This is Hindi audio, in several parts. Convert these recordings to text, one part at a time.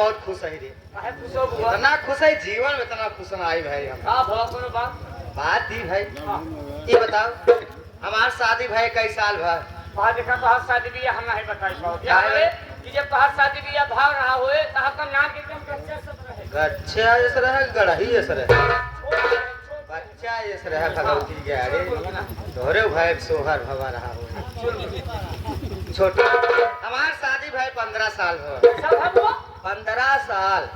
बहुत खुश है रे। इतना खुश है जीवन में, इतना खुश ना आई भाई हम। बात दी भाई, ये बताओ हमार शादी भाई कई साल भर वहाँ देखा तोहार शादी बिया हम नहीं बताई पाओ क्या है कि जब तोहार शादी बिया भाव रहा होए तहां का नाम एकदम गच्चा सब रहे। गच्छा जैसे रहे, गड़ही जैसे रहे, बच्चा जैसे रहे भगवती के अरे तोरे भाई सोहर भवा रहा हो छोटे। हमार शादी भाई 15 साल हो। 15 साल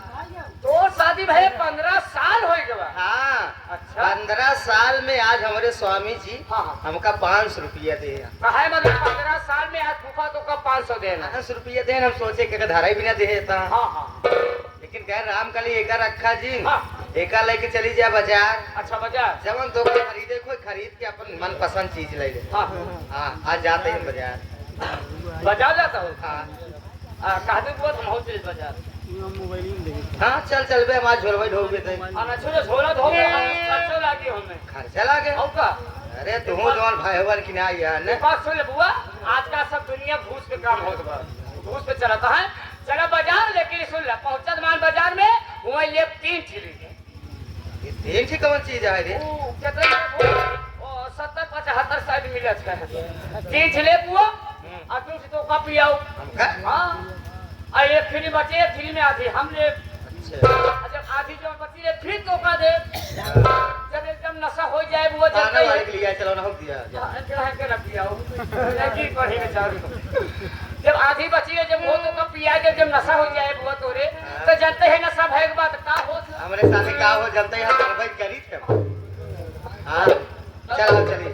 तो शादी भाई 15 साल हो गए। हाँ अच्छा 15 साल में आज हमारे स्वामी जी हाँ हमका 500 रुपया दे। कहे मतलब 15 साल में आज फूफा तो का 500 देना 500 रुपया दे। हम सोचे कि धारा भी ना दे देता। हाँ हाँ लेकिन कह राम कली एक रखा जी हाँ। एक लेके चली जाए बाजार। अच्छा बाजार जब हम दो खरीदे कोई खरीद के अपन मन पसंद चीज ले ले। हाँ हाँ आज जाते हैं बाजार। बाजार जाता हूँ। हाँ कहते बहुत हम होते बाजार। हाँ चल चल बे हमारे झोलवा ढोक देते। झोला धो खर्चा लागे हमें खर्चा लागे का। अरे तुम जवान भाई होवर की ना यार ने बात सुन ले बुआ, आज का सब दुनिया घूस पे काम होता है, घूस पे चलाता है। चला बाजार लेकिन सुन ले पहुंचा मान बाजार में वहाँ ले 3 ठिली ये 3 ठीक कौन चीज है रे? 70-75 साइड मिले 3 ठिले बुआ और तुम से तो कॉपी आओ हमका हाँ और एक फ्री बचे फ्री में आधी हम ले। अच्छा जब आधी जो बची है फिर तो का दे जब एकदम नशा हो जाए वो जब वाले के लिए चलो ना हो दिया के रख दिया लेकिन पढ़ी में चालू जब आधी बची है जब वो तो का पिया जब नशा हो जाए वो तोरे तो जानते हैं नशा भय के बात का हो हमारे साथ का हो जानते हैं करवाई करी थे। हां चलो चलिए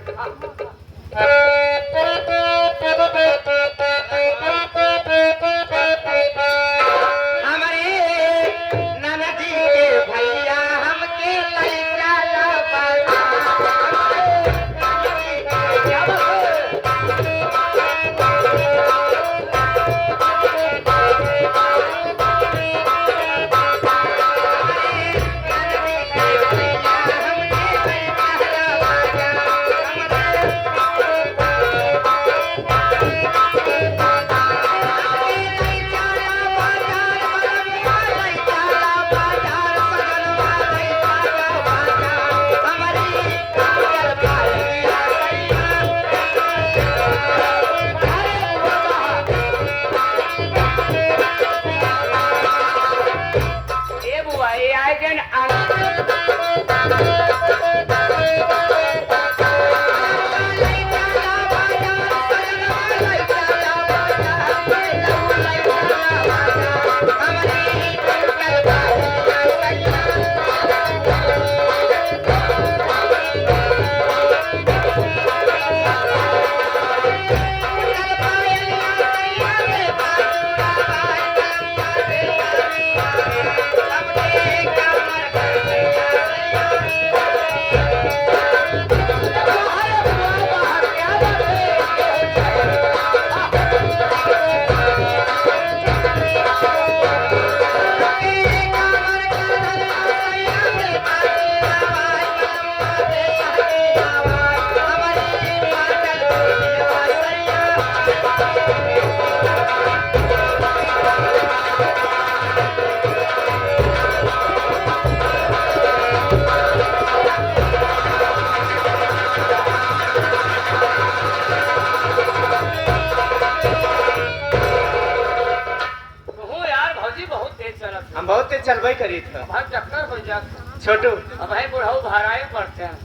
बहुत तेज चलवाई करी था चक्कर हो जा छोटू। अब भाई बुढ़ाऊ भाड़ाए पड़ते हैं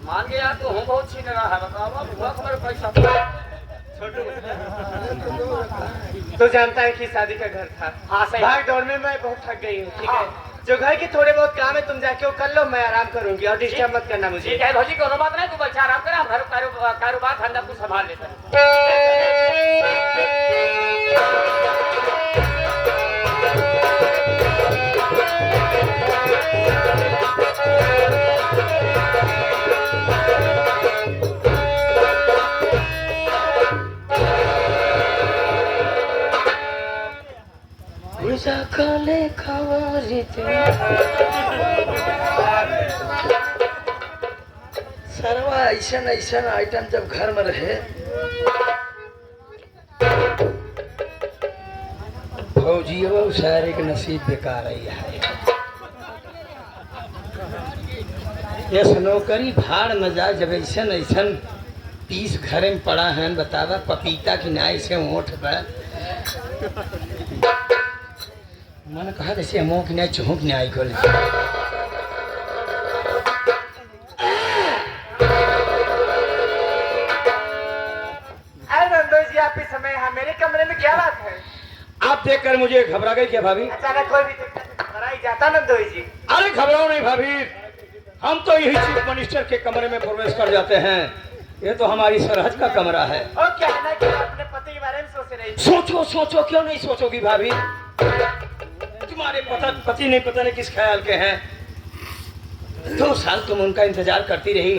मान के यार तो हम बहुत छीन रहा है बताओ हमारे पैसा छोटू तो जानता है कि शादी का घर था। हाँ सही भाग दौड़ में मैं बहुत थक गई हूँ। ठीक है जो घर के थोड़े बहुत काम है तुम जाके वो कर लो, मैं आराम करूंगी और डिस्टर्ब मत करना मुझे। ठीक है भौजी कोनो बात नहीं, तू बच्चा आराम कर, हम घर कारोबार धंधा कुछ संभाल लेते हैं। काले सरवा ऐसा ऐसा आइटम जब घर में रहे फौजियों सारे के नसीब बेकार ही है। ये नौकरी भाड़ न जाए जब ऐसन ऐसन पीस घरे में पड़ा है बतावा पपीता की नाई से ओठ पर मन कहा जैसे मुँह की नाई चौंक नाई को जी आप इस समय यहाँ मेरे कमरे में क्या बात है? आप देखकर मुझे घबरा गई क्या भाभी? अचानक कोई भी घबरा ही जाता नंदोई जी। अरे घबराओ नहीं भाभी, हम तो यही चीफ मिनिस्टर के कमरे में प्रवेश कर जाते हैं। ये तो हमारी सरहद का कमरा है। और क्या है ना कि अपने पति के बारे में सोच रही थी। सोचो सोचो, क्यों नहीं सोचोगी भाभी? तुम्हारे पति नहीं पता नहीं किस ख्याल के हैं। 2 साल तुम उनका इंतजार करती रही,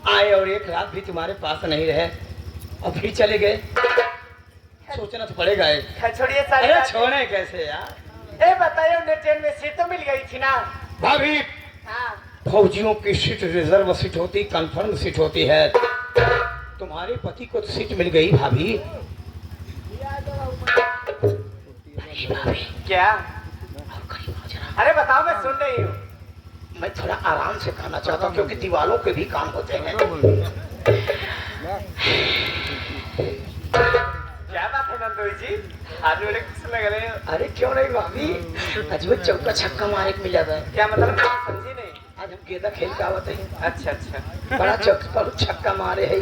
आए और एक रात भी तुम्हारे पास नहीं रहे और फिर चले गए। सोचना तो पड़ेगा। छोड़िए सारी अरे बातें। छोड़े कैसे यार? ए बताइए उन्हें ट्रेन में सीट तो मिल गई थी ना? भाभी हाँ। फौजियों की सीट रिजर्व सीट होती, कंफर्म सीट होती है। तुम्हारे पति को तो सीट मिल गई भाभी। भाभी क्या? और कहीं हो जरा। अरे बताओ मैं सुन रही हूँ। मैं थोड़ा आराम से कहना चाहता हूँ क्योंकि दीवालों के भी काम होते हैं। क्या बात है नंदोई जी? आज मेरे खुश लग रहे हो। अरे क्यों नहीं भाभी, आज वो चौका छक्का मारे के मिला था। क्या मतलब मैं समझी नहीं। आज हम गेंदा खेल के आवत है। अच्छा अच्छा। बड़ा पर छक्का मारे है।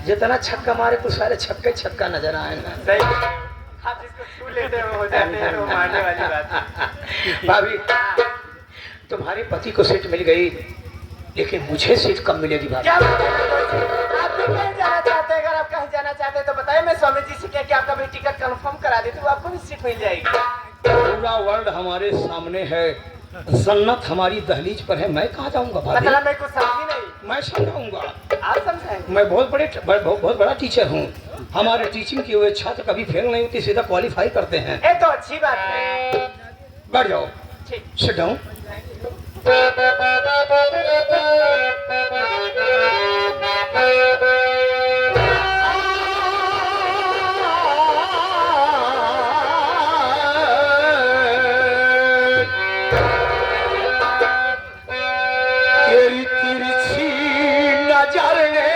जितना छक्का मारे कुछ सारे छक्के छक्का नजर आए ना। सही। आप जिसको छू लेते हो जाते हैं वो मारने वाली बात है। भाभी तुम्हारे पति को सीट मिल गई, लेकिन मुझे सीट कब मिलेगी भाभी? क्या बात है नंदोई जी? आप भी कहीं जाना चाहते हैं? अगर आप कहीं जाना चाहते हैं तो बताइए, मैं स्वामी जी से कह के आपका भी टिकट कंफर्म करा देती हूँ, आपको भी सीट मिल जाएगी। पूरा वर्ल्ड हमारे सामने है, जन्नत हमारी दहलीज पर है। मैं कहाँ जाऊँगा भाभी? मतलब मैं कुछ समझी नहीं। मैं समझाऊंगा। आप समझाएंगे? मैं बहुत बड़ा टीचर हूँ। हमारे टीचिंग की हुए छात्र कभी फेल नहीं होती, सीधा क्वालिफाई करते हैं। ये तो अच्छी बात है। बैठ जाओ, ठीक। Sit down. तेरी तिरछी नजर ने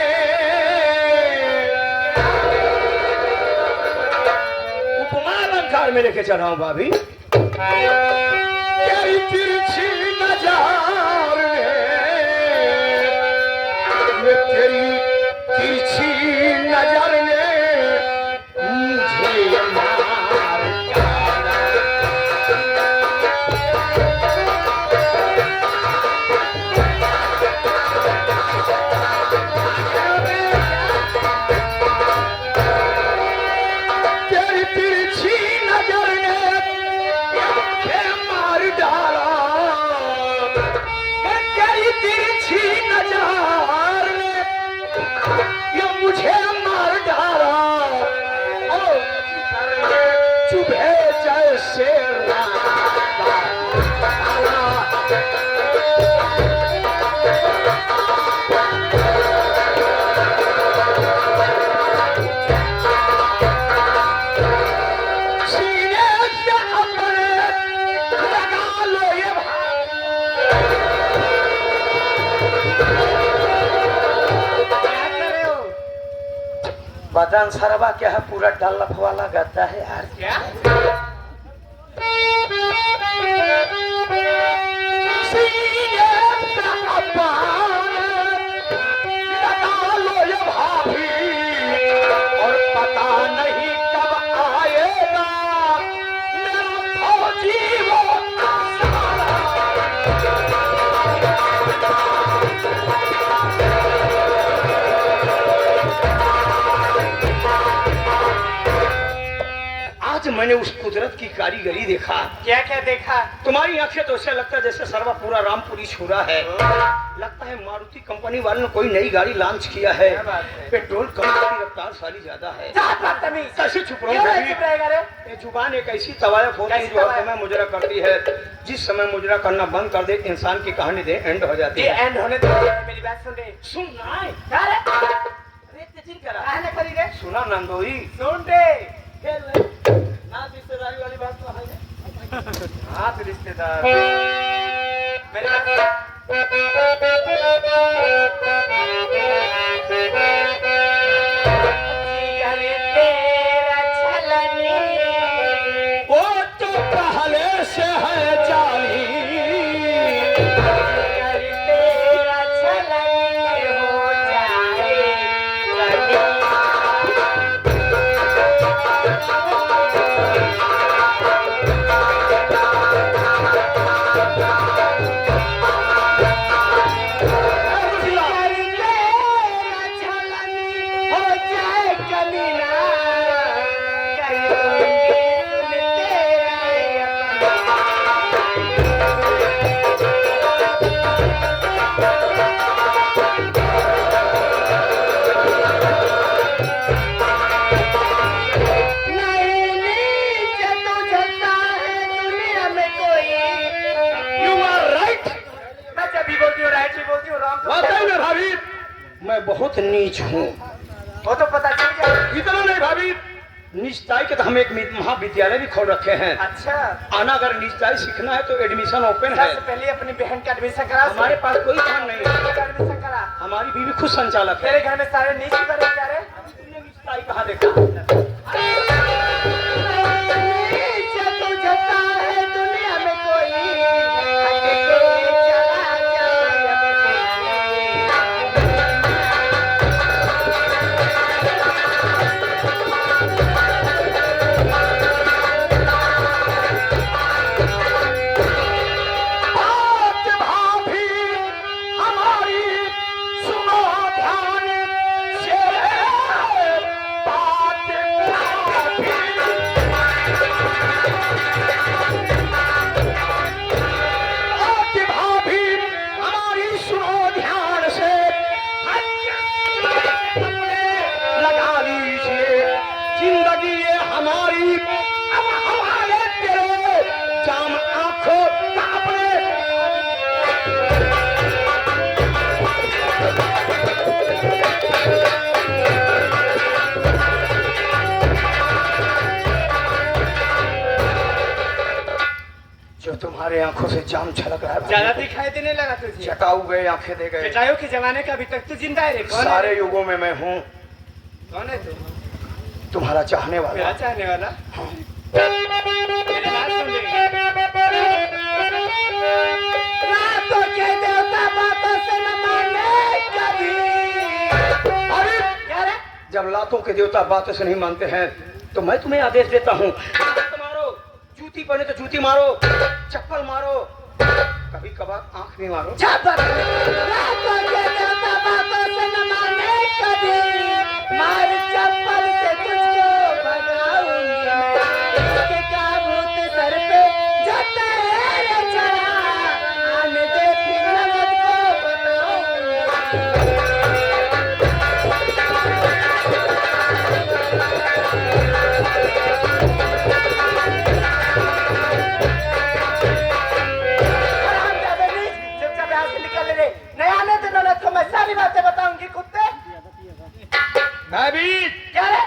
उपमा अलंकार में लेके चल रहा हूँ भाभी। तेरी तिरछी नजर ने, तेरी तिरछी नजर ने मुझे मार डाला। तेरी तिरछी नजर ने मुझे मार डाला। तेरी तिरछी नजर ने ये मुझे मार डाला। ओ चुभे जैसे सीने से अपने लगा लो ये भाग। क्या कर रहे हो? बदन सरवा क्या है, पूरा डल्लफ वाला गद्दा है यार। क्या? सीने से अपने लगा लो ये भाभी, और पता नहीं कब आएगा मेरा फौजी वो साला। आज मैंने उस कुदरत की कारीगरी देखा। क्या क्या देखा? तुम्हारी आंखें तो ऐसे लगता है जैसे सर्वा पूरा रामपुरी छुरा है। लगता है मारुति कंपनी वालों ने कोई नई गाड़ी लॉन्च किया है। क्या बात है? पेट्रोल कम की रफ्तार सारी ज्यादा है। बदतमीज। कैसे चुप रहो क्यों भाभी? चुप रहेगा रे? ये जुबान एक ऐसी तवायफ होती है कैसी जो हर तवायफ? समय मुजरा करती है। जिस समय मुजरा करना बंद कर दे इंसान की कहानी दे एंड हो जाती ये है। एंड होने दो, मेरी बात सुन रहे? सुन ना, क्या रे? अरे तेजी करा। काहे ना करी रे? सुना नंदोई, सुन रे। हाँ रिश्तेदारी वाली बात तो है। हाँ तो रिश्तेदार मेरे वो तो पहले से है जानी। वाकई में भाभी मैं बहुत नीच हूँ। वो तो पता चल गया। इतना नहीं भाभी, निश्चाई के तो हम एक महाविद्यालय भी खोल रखे हैं। अच्छा आना अगर निश्चाई सीखना है तो एडमिशन ओपन है। सबसे पहले अपनी बहन का एडमिशन करा। हमारे पास कोई काम नहीं है। एडमिशन करा। हमारी बीवी खुद संचालक है। तेरे घर में सारे नीच बने क्या रे? तुमने निश्चाई कहाँ देखा? तुम्हारे आंखों से जाम छलक रहा है। ज्यादा दिखाई देने लगा तुझे। चटाऊ गए, आंखें दे गए। चटाइयों के जमाने का अभी तक तू जिंदा है रे? कौन है? सारे युगों में मैं हूँ कौन है तू? तुम्हारा चाहने वाला। मेरा चाहने वाला? मेरी बात सुन ले। रातों के देवता बातों से न माने कभी। अरे क्या रे? जब लातों के देवता बातों से नहीं मानते हैं तो मैं तुम्हें आदेश देता हूँ, मारो, जूती पहने तो जूती मारो, चप्पल मारो, कभी कभार आंख भी मारो। रातों के देवता बातों से न माने कभी। मार चप्पल से तुझको भगाऊंगी मैं। इसके काबूत सर पे जो तेरे चढ़ा, आने दे फिर नमक को बनाऊंगी। सारी बातें बताऊंगी कुत्ते। भाभी क्या रे?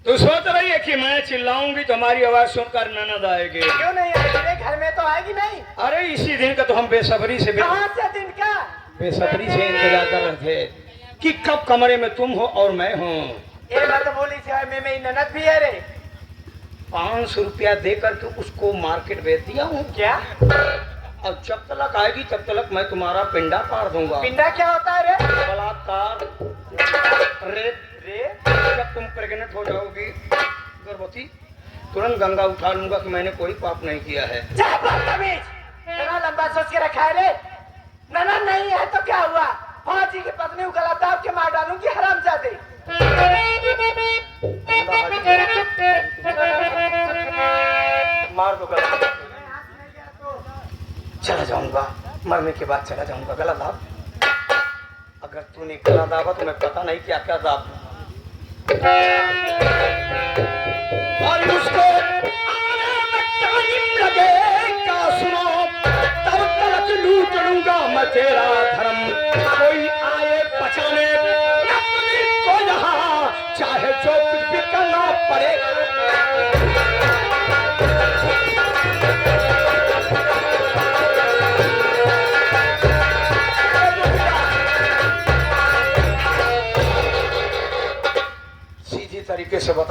तू सोच रही है कि मैं चिल्लाऊंगी तो हमारी आवाज सुनकर ननद आएगी? क्यों नहीं आएगी रे? घर में तो आएगी नहीं। अरे इसी दिन का तो हम बेसब्री से कहाँ से दिन का? बेसब्री से इंतजार कर रहे थे कि कब कमरे में तुम हो और मैं हूँ। ये मत बोली से मैं मेरी ननद भी है रे। 500 रुपया देकर के उसको मार्केट भेज दिया हूँ। क्या? और जब तक आएगी तब तक मैं तुम्हारा पिंडा पार दूंगा। पिंडा क्या होता है रे? बलात्कार, रेप। जब तुम प्रेग्नेंट हो जाओगी, गर्भवती, तुरंत गंगा उठा लूंगा कि मैंने कोई पाप नहीं किया है। इतना लंबा सोच के रखा है रे? ननद नहीं है तो क्या हुआ? फौजी की पत्नी को गला दाब के मार डालूंगी हरामजादे। मार दो गला। चला जाऊंगा, मरने के बाद चला जाऊंगा। गला दाब। अगर तूने गला दाबा तो मैं पता नहीं क्या क्या दाब। और उसको आने में टाइम लगेगा, सुनो, तब तक लूट लूंगा मैं तेरा धर्म। कोई आए बचाने न तुम्हें को यहाँ, चाहे जो कुछ भी करना पड़े।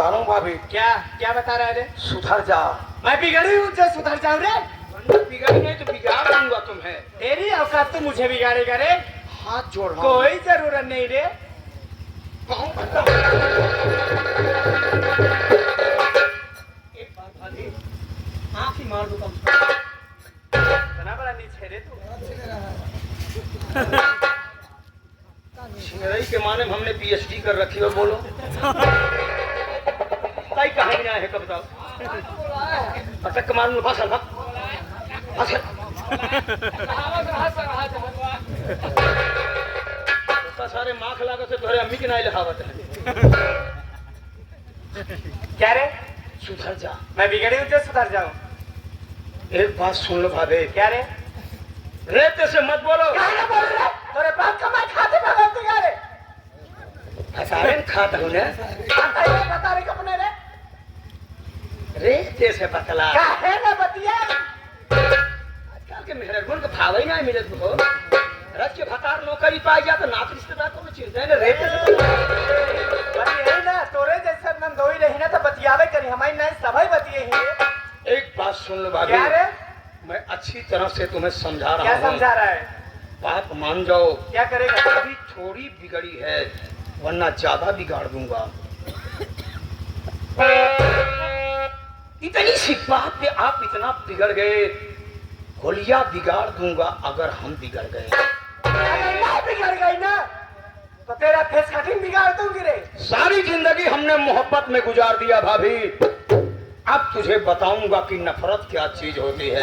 बता रहा हूँ भाभी। क्या क्या बता रहा है रे? सुधर जा। मैं बिगड़ी हूँ जो सुधर जाऊँ रे? बिगड़ी नहीं तो बिगाड़ दूंगा तुम्हें। तेरी औकात तो मुझे बिगाड़ेगा रे? हाथ जोड़ रहा हूं। कोई जरूरत नहीं रे। कहूं बता। एक बात भाभी, आँख ही मार दो कम से कम। इतना बड़ा नीचे रे तू। छिंगरई के माने में हमने पीएचडी कर रखी है, बोलो। ताई कहाँ भी है, कब बताओ। अटक मार लो, बस अब बस। तो सारे माख लागत है तोहरे अम्मी के नाई लिखावत है। क्या रे? सुधर जा। मैं बिगड़ी हूँ जो सुधर जाऊँ? एक बात सुन लो भाभी। क्या रे? रेते से मत बोलो। क्या ना बोल रहा? तेरे बाप का मैं खाते में गलती क्या रे? हसारे खाता हूँ ना। बता रे कपने रे? रेते से बतला। क्या है ना बतिया? आजकल के मेहरगुन के भाव ही नहीं मिलत हो। रज के भतार नौकरी पाई जा तो नात रिश्तेदार को चिंता है ना, रेते से बतिया ही ना, तोरे जैसा नंदोई रही ना तो बतियावे करी, हमारी नहीं सभी बतिये ही। एक बात सुन लो भाभी। क्या रे? मैं अच्छी तरह से तुम्हें समझा रहा क्या हूँ। समझा रहा है? बात मान जाओ। क्या करेगा? अभी थोड़ी बिगड़ी है, वरना ज्यादा बिगाड़ दूंगा। इतनी सी बात पे आप इतना बिगड़ गए। होलिया बिगाड़ दूंगा अगर हम बिगड़ गए। अगर मैं बिगड़ गई ना तो तेरा फेस कटिंग बिगाड़ दूंगी रे। सारी जिंदगी हमने मोहब्बत में गुजार दिया भाभी। अब तुझे बताऊंगा कि नफरत क्या चीज होती है।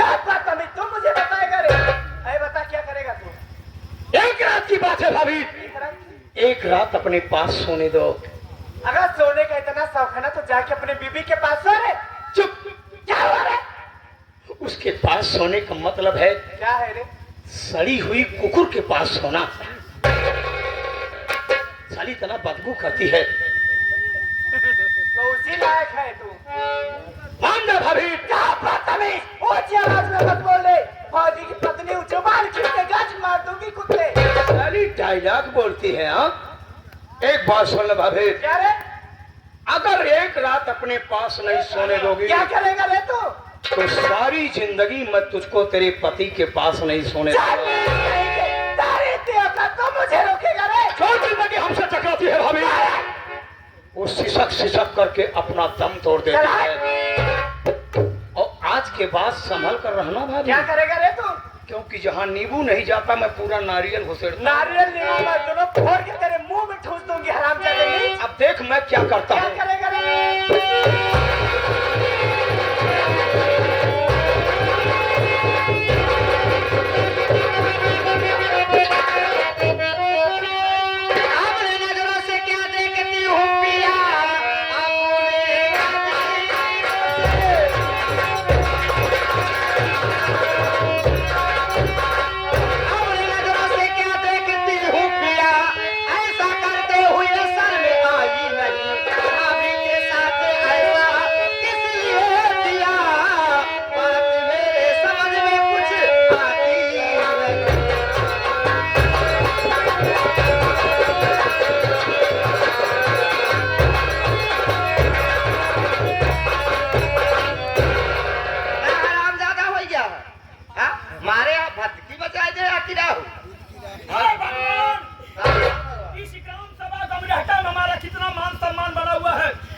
तुम मुझे बताएगा रे? अरे बता क्या करेगा तू? एक रात की बात है भाभी। एक रात अपने पास सोने दो। अगर सोने का इतना शौक है ना तो जाके अपने बीबी के पास सो रे। चुप। क्या हुआ रे? उसके पास सोने का मतलब है क्या है रे? सड़ी हुई कुकुर के पास सोना। साली तना बदबू करती है। तो उसी लायक है तू। मान जा भाभी। क्या बदतमीज! ऊंची आवाज में मत बोल रे। फौजी की पत्नी जुबान खींचे गज मार दूंगी कुत्ते। साली डायलॉग बोलती है। हाँ, एक बात सुन लो भाभी। क्या रे? अगर एक रात अपने पास नहीं सोने दोगी क्या करेगा रे तू? तो सारी जिंदगी मैं तुझको तेरे पति के पास नहीं सोने दूंगा। तो मुझे रोकेगा रे? जो जिंदगी हमसे टकराती है भाभी, वो सिसक सिसक करके अपना दम तोड़ देती है। और आज के बाद संभल कर रहना भाभी। क्या करेगा रे तू? क्योंकि जहाँ नींबू नहीं जाता मैं पूरा नारियल घुसेड़ता हूं। नारियल नींबू मैं दोनों फोड़ के तेरे मुंह में ठूस दूंगी हरामजादे। अब देख मैं क्या करता क्या हूँ। करेगा रे?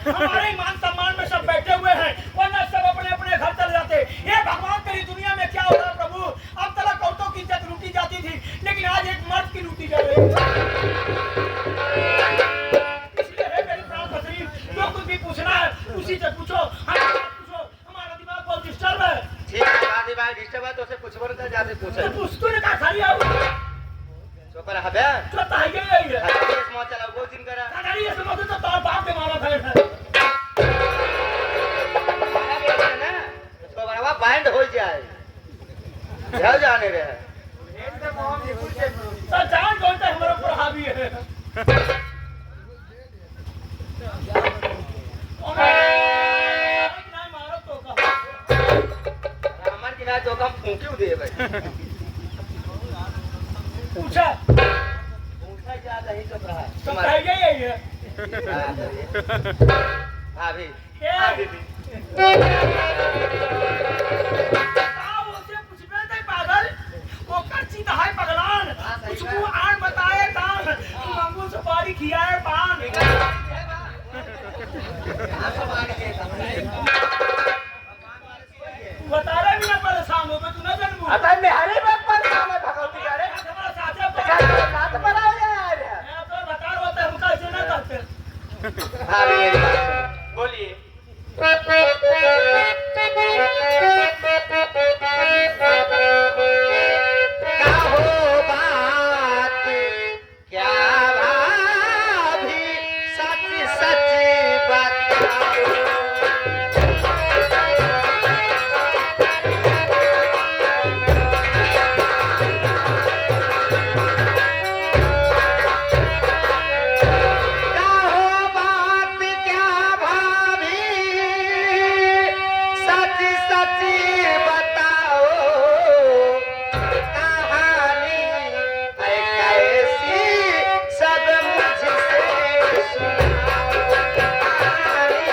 हमारे मान सम्मान में सब बैठे हुए हैं, वरना सब अपने अपने घर चले जाते। ये भगवान तेरी दुनिया में क्या हो रहा है प्रभु? अब तक औरतों की इज्जत लूटी जाती थी, लेकिन आज एक मर्द की लूटी जा रही है। इसलिए है मेरी प्राण पत्नी, जो कुछ भी पूछना है उसी से पूछो, हमारा दिमाग बहुत डिस्टर्ब है। ठीक है, दिमाग डिस्टर्ब है तो उसे कुछ बोलता जाते पूछे। तो उसको ने कहा खाली आओ। तो पर हबे तो ताइए यही है। ये स्मॉल चला वो दिन करा। अगर ये समझो तो तोर बाप के मारा था। तो बराबर बाइंड हो जाए। जाओ जाने रहे। तो जान कौन सा हमारे ऊपर हावी है? नहीं मारो तो कहा। हमार की ना तो कम फूंक्यू दे भाई। पूछा पूछा ज्यादा ही तो रहा। तो ताइए यही है। भाभी हाँ दीदी उससे पूछबे ते पागल ओकर चीज है पगलान हाँ, सही कुछ आन बताए तान मांगू सुपारी खियाए पान बता रहे भी ना परेशान हो तू ना जानबू अतः मेहरे बात पर नाम है भगवती का रे हमारा साथे अच्छा रात पर आओ यार मैं तो बता रहा होता हम कैसे ना करते भाभी मेरी बात सुनो। बोलिए कहो बात क्या भाभी सच सच बताओ कहो बात क्या भाभी सच सच बताओ कहानी है कैसी सब मुझसे सुनाओ कहानी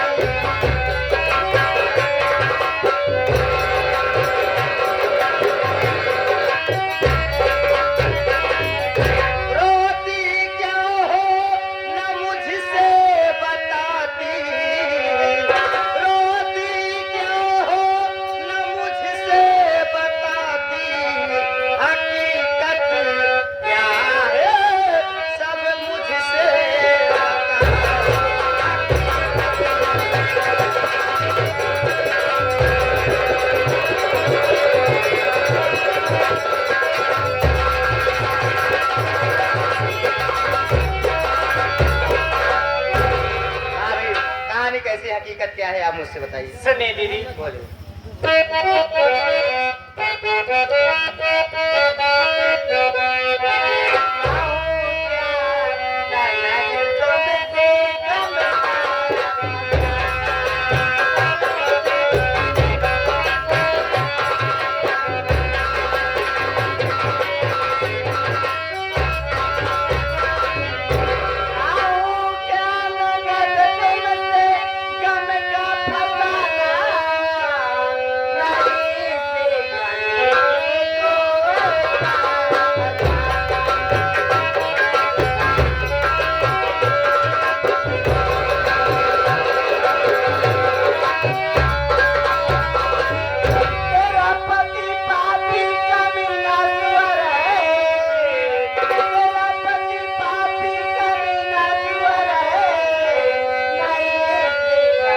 रोती क्यों हो न मुझसे बताती रोती क्यों हो न मुझसे बताती हकीकत क्या है सब मुझसे बताओ भाभी कहानी कैसी हकीकत क्या है आप मुझसे बताइए सुनिए दीदी बोलिए तेरा पति पापी कमीना सुअर है तेरा पति पापी कमीना सुअर है नहीं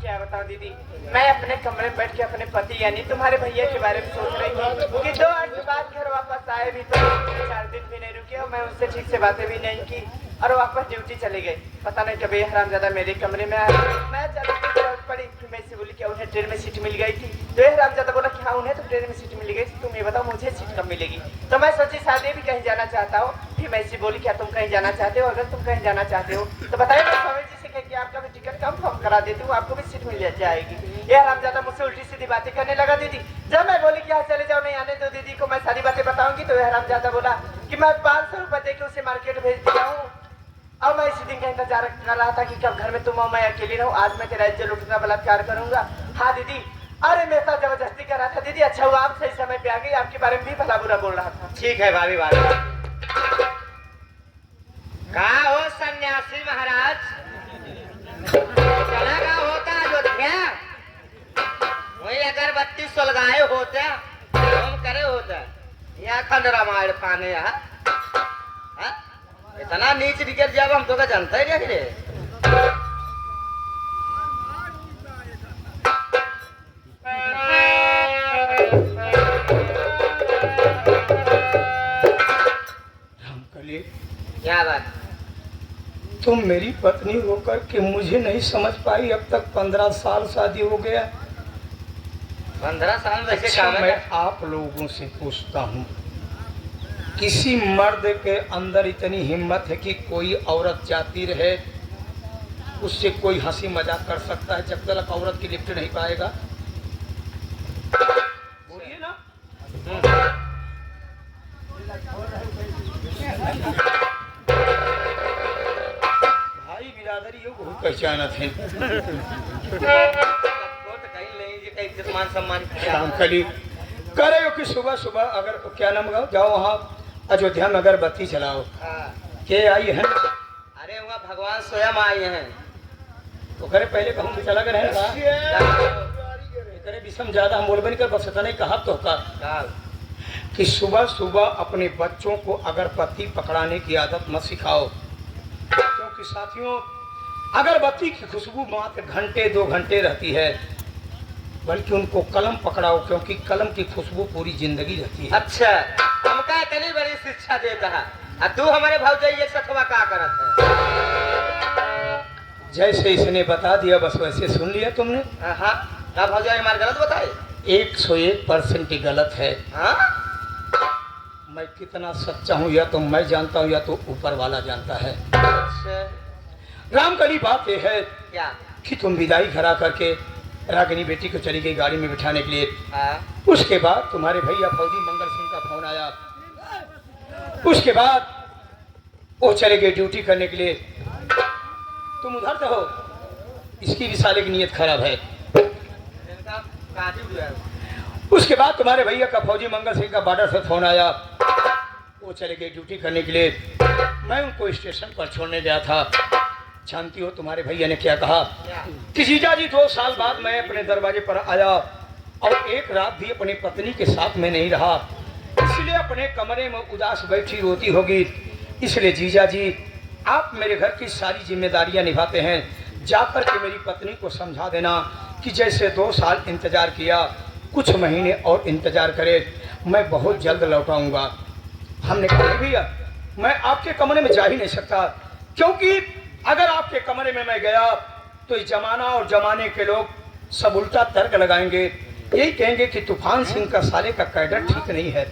क्या बताऊं दीदी मैं अपने कमरे में बैठ के अपने पति यानी तुम्हारे भैया के बारे में सोच रही थी कि 2 अर्ज बाद घर वापस आए भी तो 4 दिन भी नहीं रुके और मैं उनसे ठीक से बातें भी नहीं की और वापस ड्यूटी चली गई पता नहीं कभी हरामजादा मेरे कमरे में आया मैं चली गई, जरूरत पड़ी फिर मैं से बोली कि उन्हें ट्रेन में सीट मिल गई थी तो ये हरामजादा बोला कि हाँ उन्हें तो ट्रेन में सीट मिल गई थी तुम ये बताओ मुझे सीट कब मिलेगी तो मैं सोची शादी भी कहीं जाना चाहता हूँ फिर मैं से बोली क्या तुम कहीं जाना चाहते हो अगर तुम कहीं जाना चाहते हो तो बताइए मैं स्वामी जी से कह के आपका भी टिकट कंफर्म करा देती हूँ आपको भी सीट मिल जाएगी ये हरामजादा मुझसे उल्टी सीधी बातें करने लगा दीदी जब मैं बोली कि यहाँ चले जाओ नहीं आने दो दीदी को मैं सारी बातें बताऊंगी तो ये हरामजादा बोला कि मैं 500 रुपए दे के उसे मार्केट भेज दिया हूँ अब मैं इसी दिन का इंतजार कर रहा था कि कब घर में तुम और मैं अकेली रहूं आज मैं तेरा इज्जत लुटना बलात्कार करूंगा हाँ दीदी अरे मेरे साथ जबरदस्ती कर रहा था दीदी अच्छा हुआ आप सही समय पे आ गई आपके बारे में भी भला बुरा बोल रहा था ठीक है भाभी बात कहा हो सन्यासी महाराज चला का होता अयोध्या वही अगरबत्ती सुलगाए होते हम करे होता यहाँ खंड रामायण पाने यहाँ हाँ? इतना नीच निकल जब हम तो का जानता ही नहीं रे रामकली क्या बात तुम मेरी पत्नी होकर के मुझे नहीं समझ पाई अब तक 15 साल शादी हो गया 15 साल वैसे अच्छा काम मैं है आप लोगों से पूछता हूँ किसी मर्द के अंदर इतनी हिम्मत है कि कोई औरत जाती रहे, उससे कोई हंसी मजाक कर सकता है जब तक औरत की लिफ्ट नहीं पाएगा? बोलिए ना। भाई बिरादरी यो बहुत पहचानत है। वो तो कहीं नहीं जी, कहीं इज्जत मान सम्मान शाम कली करे हो कि सुबह सुबह अगर क्या नाम गाओ जाओ वहाँ अयोध्या में अगरबत्ती चलाओ। हाँ। के आई है? अरे वहाँ भगवान स्वयं आए हैं। तो करे पहले कहूँ चला कर है ना करे विषम ज्यादा हम बोलबे नहीं कर बस नहीं कहा तो का कि सुबह सुबह अपने बच्चों को अगरबत्ती पकड़ाने की आदत मत सिखाओ, क्योंकि साथियों अगरबत्ती की खुशबू मात्र घंटे 2 घंटे रहती है, बल्कि उनको कलम पकड़ाओ, क्योंकि कलम की खुशबू पूरी जिंदगी रहती है। अच्छा, हमका इतनी बड़ी शिक्षा देता है और तू हमारे भौजाई ये सतवा का करत है? जैसे इसने बता दिया बस वैसे सुन लिया तुमने। हाँ, का भौजाई हमारे गलत बताए? 101% ही गलत है। हाँ? मैं कितना सच्चा हूँ या तो मैं जानता हूँ या तो ऊपर वाला जानता है। अच्छा, रामकली बात यह है क्या? कि तुम विदाई करा करके रागिनी बेटी को चली गई गाड़ी में बिठाने के लिए। हाँ? उसके बाद तुम्हारे भैया फौजी मंगल सिंह का फोन आया। उसके बाद वो चले गए ड्यूटी करने के लिए। तुम उधर तो हो, इसकी भी साले की नीयत खराब है। इनका काजी हुआ है। उसके बाद तुम्हारे भैया का फौजी मंगल सिंह का बॉर्डर से फोन आया, वो चले गए ड्यूटी करने के लिए। मैं उनको स्टेशन पर छोड़ने गया था। जानती हो तुम्हारे भैया ने क्या कहा? क्या? कि जीजा जी 2 साल बाद मैं अपने दरवाजे पर आया और एक रात भी अपनी पत्नी के साथ में नहीं रहा, इसलिए अपने कमरे में उदास बैठी रोती होगी। इसलिए जीजा जी आप मेरे घर की सारी जिम्मेदारियां निभाते हैं, जाकर के मेरी पत्नी को समझा देना कि जैसे 2 साल इंतजार किया, कुछ महीने और इंतजार करे, मैं बहुत जल्द लौट आऊँगा। हमने कहा भैया मैं आपके कमरे में जा ही नहीं सकता, क्योंकि अगर आपके कमरे में मैं गया तो इस जमाना और जमाने के लोग सब उल्टा तर्क लगाएंगे, यही कहेंगे कि तूफान सिंह का साले का कैडर ठीक नहीं है।